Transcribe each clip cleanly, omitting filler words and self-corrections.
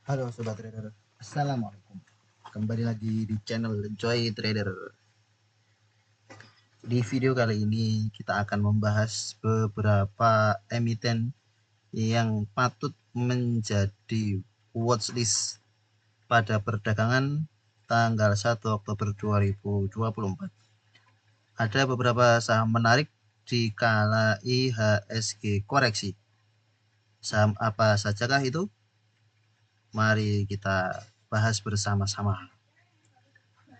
Halo Sobat Trader, Assalamualaikum. Kembali lagi di channel Joy Trader. Di video kali ini kita akan membahas beberapa emiten yang patut menjadi watchlist pada perdagangan tanggal 1 Oktober 2024. Ada beberapa saham menarik di kala IHSG koreksi. Saham apa sajakah itu? Mari kita bahas bersama-sama.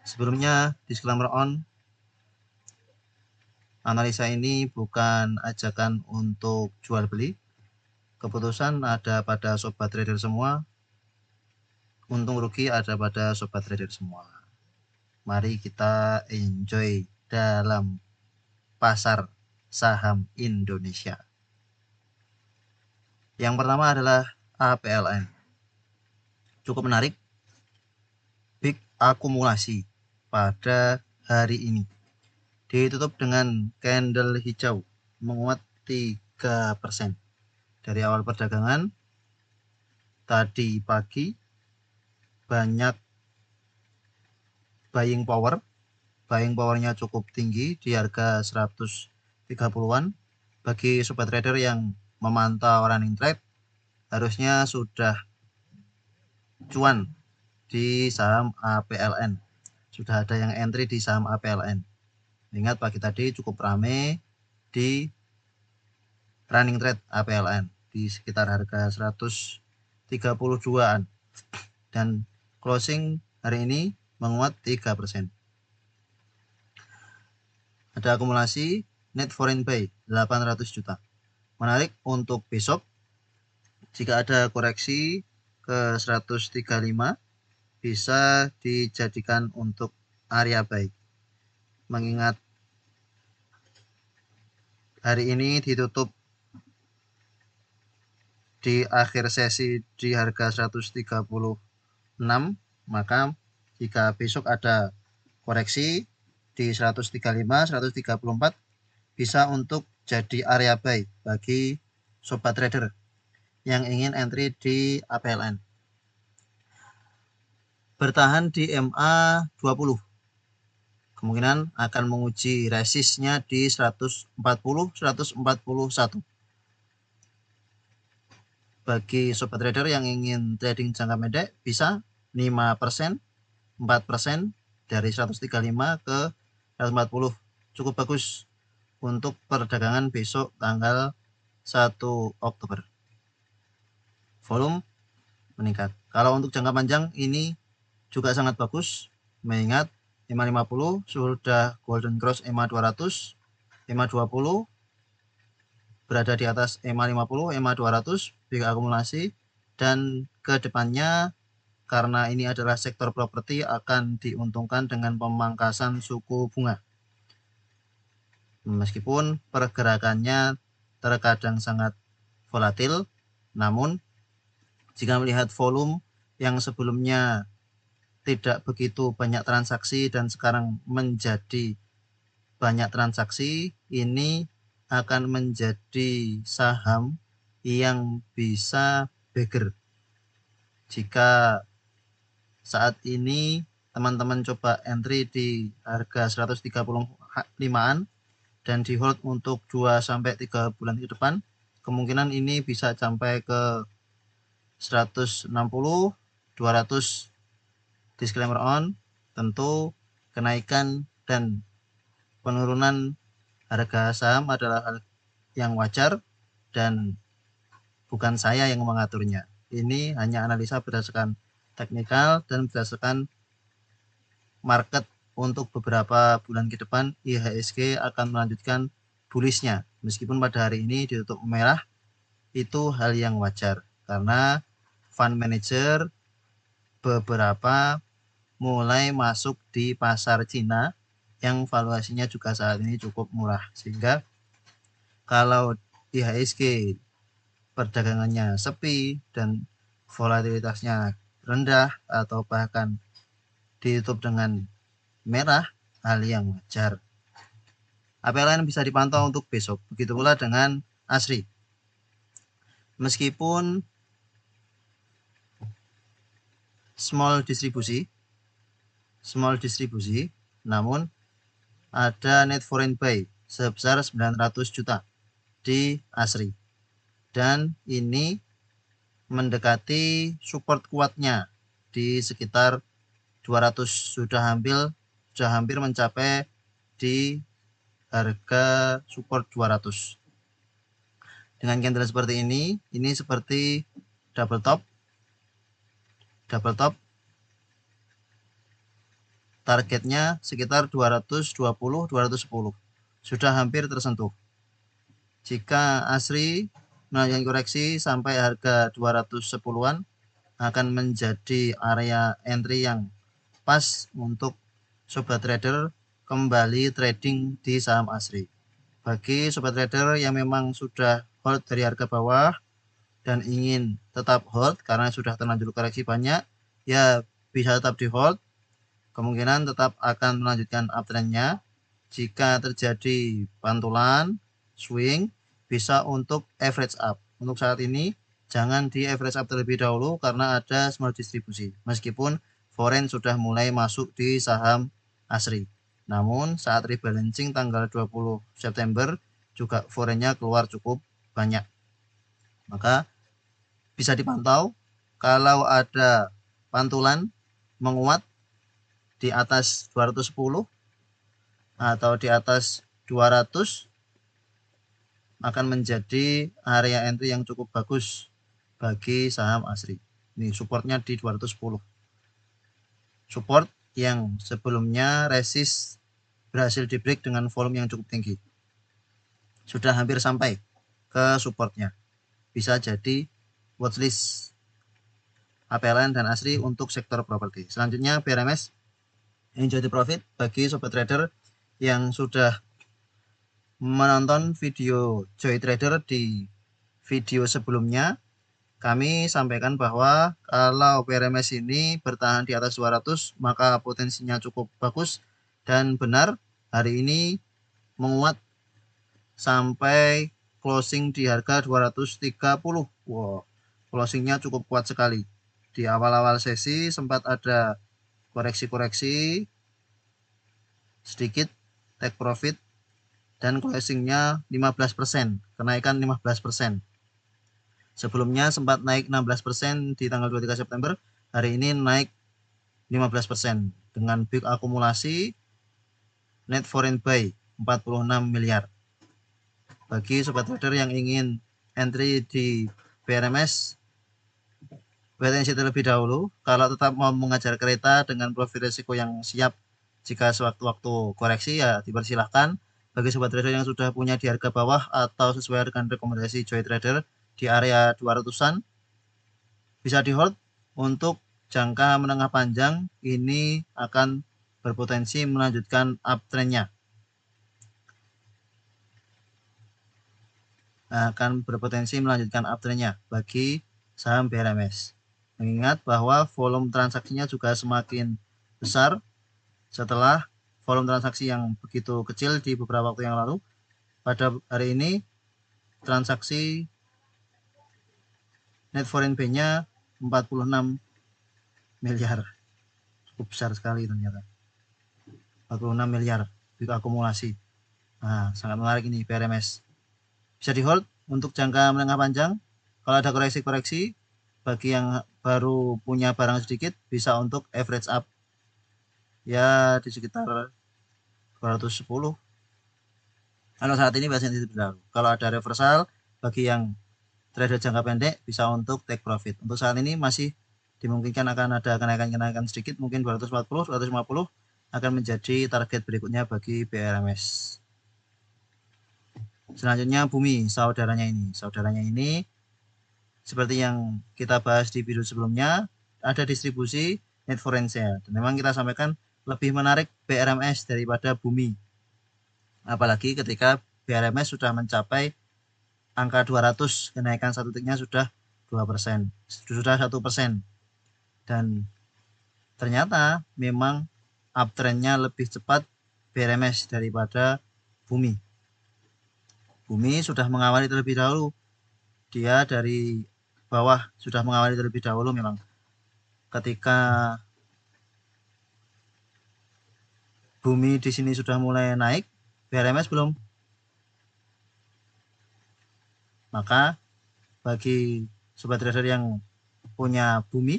Sebelumnya, disclaimer on, analisa ini bukan ajakan untuk jual beli. Keputusan ada pada sobat trader semua. Untung rugi ada pada sobat trader semua. Mari kita enjoy dalam pasar saham Indonesia. Yang pertama adalah APLN. Cukup menarik. Big akumulasi pada hari ini. Ditutup dengan candle hijau menguat 3%. Dari awal perdagangan tadi pagi banyak buying powernya cukup tinggi di harga 130-an. Bagi sobat trader yang memantau running trade harusnya sudah cuan di saham APLN, sudah ada yang entry di saham APLN. Ingat pagi tadi cukup ramai di running trade APLN di sekitar harga 132-an dan closing hari ini menguat 3%. Ada akumulasi net foreign buy 800 juta. Menarik untuk besok jika ada koreksi ke 135 bisa dijadikan untuk area buy. Mengingat hari ini ditutup di akhir sesi di harga 136, maka jika besok ada koreksi di 135, 134 bisa untuk jadi area buy bagi sobat trader yang ingin entry di APLN. Bertahan di MA 20. Kemungkinan akan menguji resistnya di 140, 141. Bagi sobat trader yang ingin trading jangka pendek bisa 5%, 4% dari 135 ke 140. Cukup bagus untuk perdagangan besok tanggal 1 Oktober. Volume meningkat. Kalau untuk jangka panjang ini juga sangat bagus, mengingat EMA 50 sudah golden cross EMA 200, EMA 20 berada di atas EMA 50, EMA 200, big akumulasi, dan kedepannya karena ini adalah sektor properti akan diuntungkan dengan pemangkasan suku bunga. Meskipun pergerakannya terkadang sangat volatil, namun jika melihat volume yang sebelumnya tidak begitu banyak transaksi dan sekarang menjadi banyak transaksi, ini akan menjadi saham yang bisa beggar. Jika saat ini teman-teman coba entry di harga 135-an dan di hold untuk 2-3 bulan ke depan, kemungkinan ini bisa sampai ke 160, 200. Disclaimer on, tentu kenaikan dan penurunan harga saham adalah hal yang wajar dan bukan saya yang mengaturnya. Ini hanya analisa berdasarkan teknikal dan berdasarkan market untuk beberapa bulan ke depan. IHSG akan melanjutkan bullishnya meskipun pada hari ini ditutup merah. Itu hal yang wajar karena fund manager beberapa mulai masuk di pasar Cina yang valuasinya juga saat ini cukup murah, sehingga kalau IHSG perdagangannya sepi dan volatilitasnya rendah atau bahkan ditutup dengan merah, hal yang wajar. APLN bisa dipantau untuk besok, begitu pula dengan ASRI. Meskipun small distribusi, namun ada net foreign buy sebesar 900 juta di ASRI, dan ini mendekati support kuatnya di sekitar 200, sudah hampir mencapai di harga support 200. Dengan candle seperti ini seperti double top. Targetnya sekitar 220-210, sudah hampir tersentuh. Jika ASRI melanjutkan koreksi sampai harga 210-an, akan menjadi area entry yang pas untuk sobat trader kembali trading di saham ASRI. Bagi sobat trader yang memang sudah hold dari harga bawah dan ingin tetap hold karena sudah terlanjur koreksi banyak, ya bisa tetap di hold. Kemungkinan tetap akan melanjutkan uptrendnya. Jika terjadi pantulan, swing, bisa untuk average up. Untuk saat ini, jangan di average up terlebih dahulu karena ada small distribusi. Meskipun foreign sudah mulai masuk di saham ASRI. Namun saat rebalancing tanggal 20 September, juga foreignnya keluar cukup banyak. Maka bisa dipantau kalau ada pantulan menguat di atas 210 atau di atas 200 akan menjadi area entry yang cukup bagus bagi saham ASRI. Ini supportnya di 210. Support yang sebelumnya resist berhasil di break dengan volume yang cukup tinggi. Sudah hampir sampai ke supportnya. Bisa jadi watchlist APLN dan ASRI untuk sektor properti. Selanjutnya BRMS. Enjoy the profit bagi sobat trader yang sudah menonton video Joy Trader di video sebelumnya. Kami sampaikan bahwa kalau PRMS ini bertahan di atas 200 maka potensinya cukup bagus, dan benar hari ini menguat sampai closing di harga 230. Wow, closingnya cukup kuat sekali. Di awal-awal sesi sempat ada koreksi-koreksi sedikit, take profit, dan closingnya 15%, kenaikan 15%. Sebelumnya sempat naik 16% di tanggal 23 September, hari ini naik 15% dengan big akumulasi net foreign buy 46 miliar. Bagi sobat trader yang ingin entry di BRMS, wait and see terlebih dahulu. Kalau tetap mau mengejar kereta dengan profil risiko yang siap jika sewaktu-waktu koreksi, ya dipersilahkan. Bagi sobat trader yang sudah punya di harga bawah atau sesuai dengan rekomendasi Joy Trader di area 200-an, bisa di hold. Untuk jangka menengah panjang ini akan berpotensi melanjutkan uptrendnya. Bagi saham BRMS. Mengingat bahwa volume transaksinya juga semakin besar setelah volume transaksi yang begitu kecil di beberapa waktu yang lalu. Pada hari ini transaksi net foreign buy-nya 46 miliar. Cukup besar sekali ternyata. 46 miliar big akumulasi. Nah, sangat menarik ini BRMS. Bisa di hold untuk jangka menengah panjang. Kalau ada koreksi-koreksi, bagi yang baru punya barang sedikit bisa untuk average up ya di sekitar 210. Kalau saat ini bahasa yang dulu. Kalau ada reversal bagi yang trader jangka pendek bisa untuk take profit. Untuk saat ini masih dimungkinkan akan ada kenaikan sedikit, mungkin 240, 250 akan menjadi target berikutnya bagi BRMS. Selanjutnya Bumi, saudaranya ini seperti yang kita bahas di video sebelumnya, ada distribusi net foreign sale. Dan memang kita sampaikan lebih menarik BRMS daripada Bumi. Apalagi ketika BRMS sudah mencapai angka 200, kenaikan satu tiknya sudah 2%, sudah 1%. Dan ternyata memang uptrendnya lebih cepat BRMS daripada Bumi. Bumi sudah mengawali terlebih dahulu. Dia dari bawah sudah mengawali terlebih dahulu memang. ketika bumi di sini sudah mulai naik, BRMS belum, maka bagi sobat trader yang punya bumi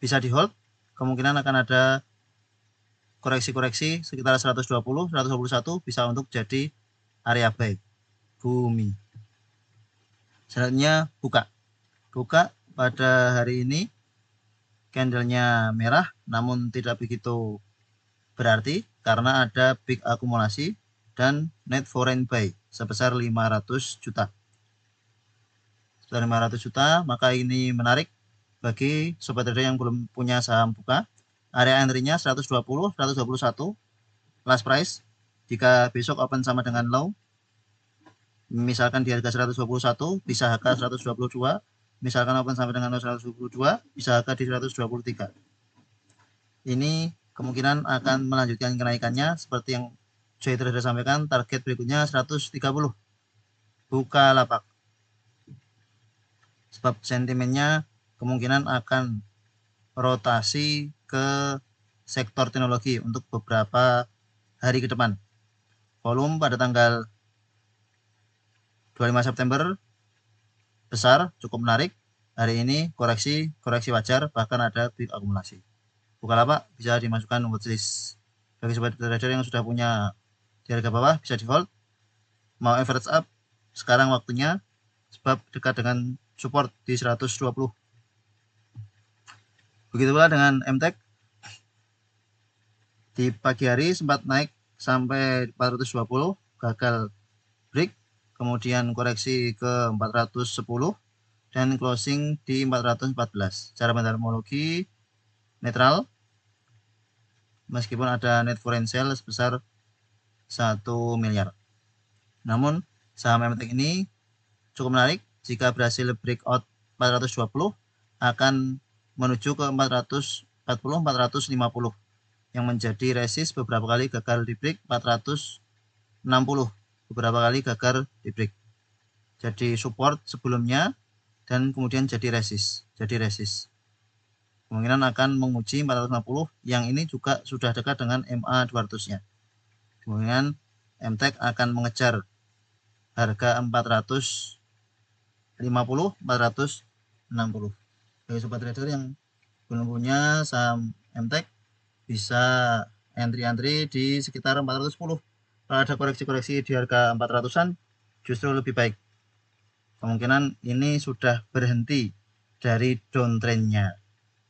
bisa di hold, kemungkinan akan ada koreksi-koreksi sekitar 120, 121 bisa untuk jadi area buy bumi. Selanjutnya buka pada hari ini candlenya merah, namun tidak begitu berarti karena ada big akumulasi dan net foreign buy sebesar 500 juta. Sebesar 500 juta, maka ini menarik bagi sobat trader yang belum punya saham buka. Area entry-nya 120, 121 last price. Jika besok open sama dengan low, misalkan di harga 121 bisa harga 122, misalkan open sampai dengan 122 bisa harga di 123. Ini kemungkinan akan melanjutkan kenaikannya seperti yang Joy Trader sampaikan, target berikutnya 130 buka lapak, sebab sentimennya kemungkinan akan rotasi ke sektor teknologi untuk beberapa hari ke depan. Volume pada tanggal 25 September besar, cukup menarik. Hari ini koreksi wajar, bahkan ada big akumulasi. Bukalapak bisa dimasukkan watchlist. Bagi sobat trader yang sudah punya di harga bawah bisa di hold. Mau average up, sekarang waktunya, sebab dekat dengan support di 120. Begitu pula dengan MTEK. Di pagi hari sempat naik sampai 420, gagal break, kemudian koreksi ke 410 dan closing di 414. Cara metodologi netral meskipun ada net foreign sale sebesar 1 miliar. Namun saham MTEK ini cukup menarik. Jika berhasil breakout 420 akan menuju ke 440, 450 yang menjadi resist, beberapa kali gagal di break 460, beberapa kali gagal di break. Jadi support sebelumnya dan kemudian jadi resist. Kemungkinan akan menguji 450 yang ini juga sudah dekat dengan MA 200-nya. Kemudian MTEK akan mengejar harga 450, 460. Bagi sobat trader yang belum punya saham MTEK bisa entry di sekitar 410. Kalau ada koreksi-koreksi di harga 400-an justru lebih baik. Kemungkinan ini sudah berhenti dari downtrendnya.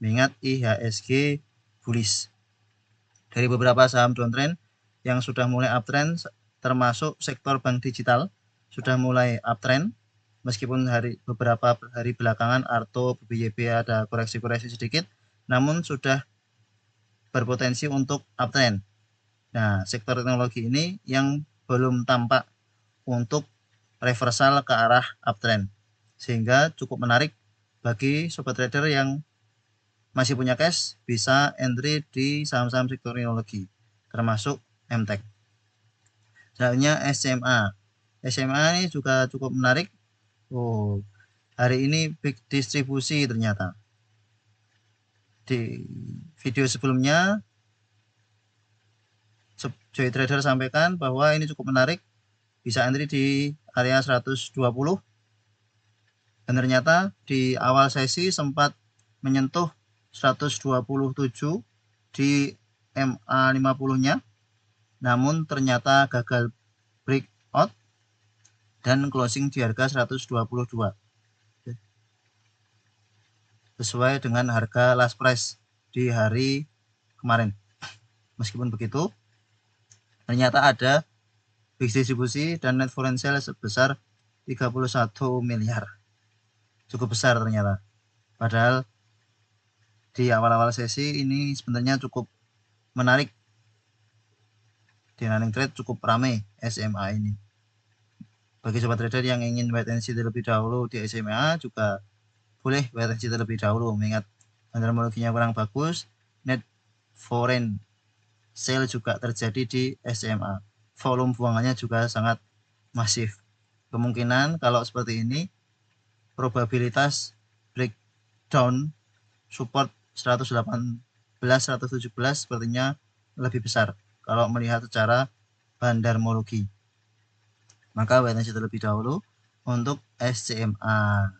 Mengingat IHSG bullish. Dari beberapa saham downtrend yang sudah mulai uptrend, termasuk sektor bank digital sudah mulai uptrend. Meskipun beberapa hari belakangan Arto, BBYB ada koreksi-koreksi sedikit, namun sudah berpotensi untuk uptrend. Nah, sektor teknologi ini yang belum tampak untuk reversal ke arah uptrend, sehingga cukup menarik bagi sobat trader yang masih punya cash, bisa entry di saham-saham sektor teknologi termasuk MTEK. Selanjutnya SMA ini juga cukup menarik. Hari ini big distribusi ternyata. Di video sebelumnya Joy Trader sampaikan bahwa ini cukup menarik, bisa entry di area 120, dan ternyata di awal sesi sempat menyentuh 127 di MA 50-nya, namun ternyata gagal breakout dan closing di harga 122 sesuai dengan harga last price di hari kemarin. Meskipun begitu, ternyata ada big distribusi dan net foreign sale sebesar 31 miliar. Cukup besar ternyata. Padahal di awal-awal sesi ini sebenarnya cukup menarik. Di running trade cukup ramai SMA ini. Bagi sobat trader yang ingin wait and see terlebih dahulu di SMA juga boleh wait and see terlebih dahulu, mengingat metodologinya kurang bagus. Net foreign sale juga terjadi di SMA. Volume buangannya juga sangat masif. Kemungkinan kalau seperti ini probabilitas break down support 118 117 sepertinya lebih besar kalau melihat secara bandarmologi. Maka wait and see terlebih dahulu untuk SCMA.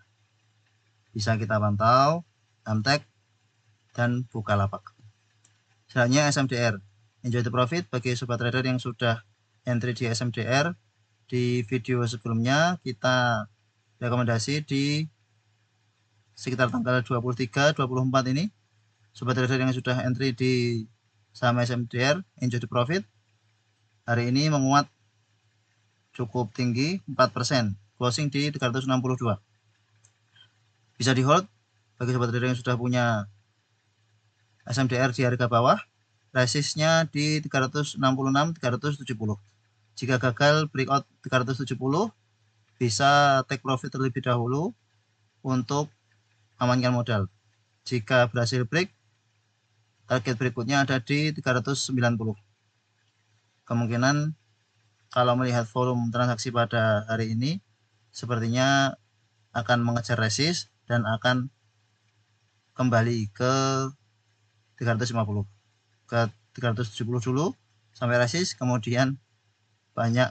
Bisa kita pantau Amtek dan Bukalapak. Selanjutnya SMDR. Enjoy the profit bagi sobat trader yang sudah entry di SMDR. Di video sebelumnya kita rekomendasi di sekitar tanggal 23-24 ini. Sobat trader yang sudah entry di saham SMDR, enjoy the profit. Hari ini menguat cukup tinggi 4%, closing di 362. Bisa di hold bagi sobat trader yang sudah punya SMDR di harga bawah, resistnya di 366-370. Jika gagal breakout 370, bisa take profit terlebih dahulu untuk amankan modal. Jika berhasil break, target berikutnya ada di 390. Kemungkinan kalau melihat volume transaksi pada hari ini, sepertinya akan mengejar resist dan akan kembali ke 350, ke 370 dulu sampai resist, kemudian banyak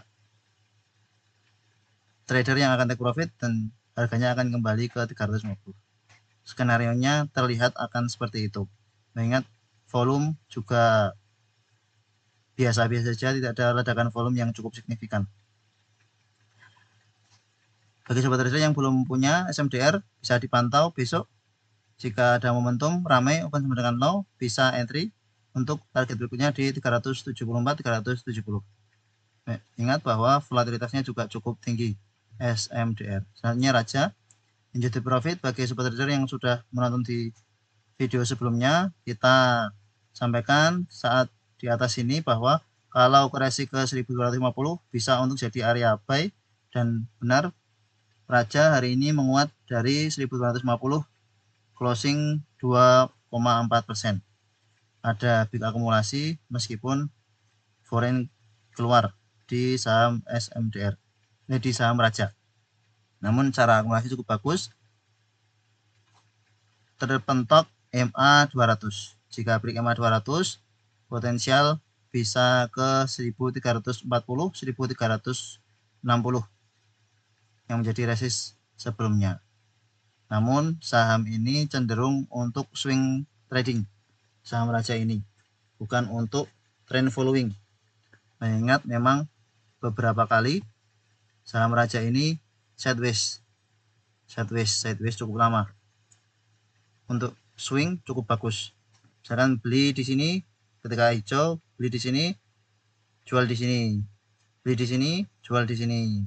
trader yang akan take profit dan harganya akan kembali ke 350. Skenarionya terlihat akan seperti itu. Mengingat volume juga biasa-biasa saja, tidak ada ledakan volume yang cukup signifikan. Bagi sobat trader yang belum punya SMDR, bisa dipantau besok. Jika ada momentum ramai open sama dengan low, bisa entry untuk target berikutnya di 374-370. Ingat bahwa volatilitasnya juga cukup tinggi SMDR. Selanjutnya Raja. Enjoy the profit bagi sobat trader yang sudah menonton di video sebelumnya, kita sampaikan saat di atas ini bahwa kalau koreksi ke 1250 bisa untuk jadi area buy, dan benar Raja hari ini menguat dari 1250, closing 2,4%. Ada big akumulasi meskipun foreign keluar di saham SMDR, di saham Raja. Namun cara akumulasi cukup bagus, terpentok MA 200. Jika break MA 200, potensial bisa ke 1340, 1360 yang menjadi resist sebelumnya. Namun saham ini cenderung untuk swing trading, saham Raja ini, bukan untuk trend following. Mengingat memang beberapa kali saham Raja ini sideways cukup lama. Untuk swing cukup bagus. Misalkan beli di sini ketika hijau, beli di sini, jual di sini, beli di sini, jual di sini,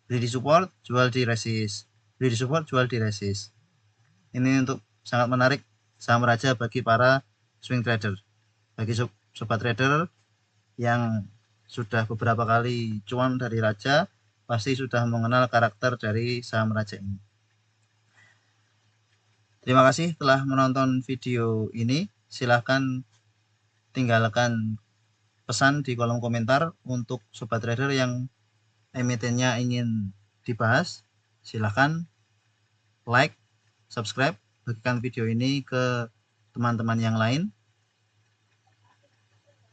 beli di support, jual di resist, beli di support, jual di resist. Ini untuk sangat menarik saham Raja bagi para swing trader. Bagi sobat trader yang sudah beberapa kali cuan dari Raja, pasti sudah mengenal karakter dari saham Raja ini. Terima kasih telah menonton video ini. Silahkan tinggalkan pesan di kolom komentar untuk sobat trader yang emitennya ingin dibahas. Silahkan like, subscribe, bagikan video ini ke teman-teman yang lain.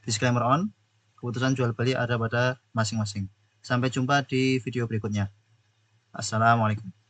Disclaimer on, keputusan jual beli ada pada masing-masing. Sampai jumpa di video berikutnya. Assalamualaikum.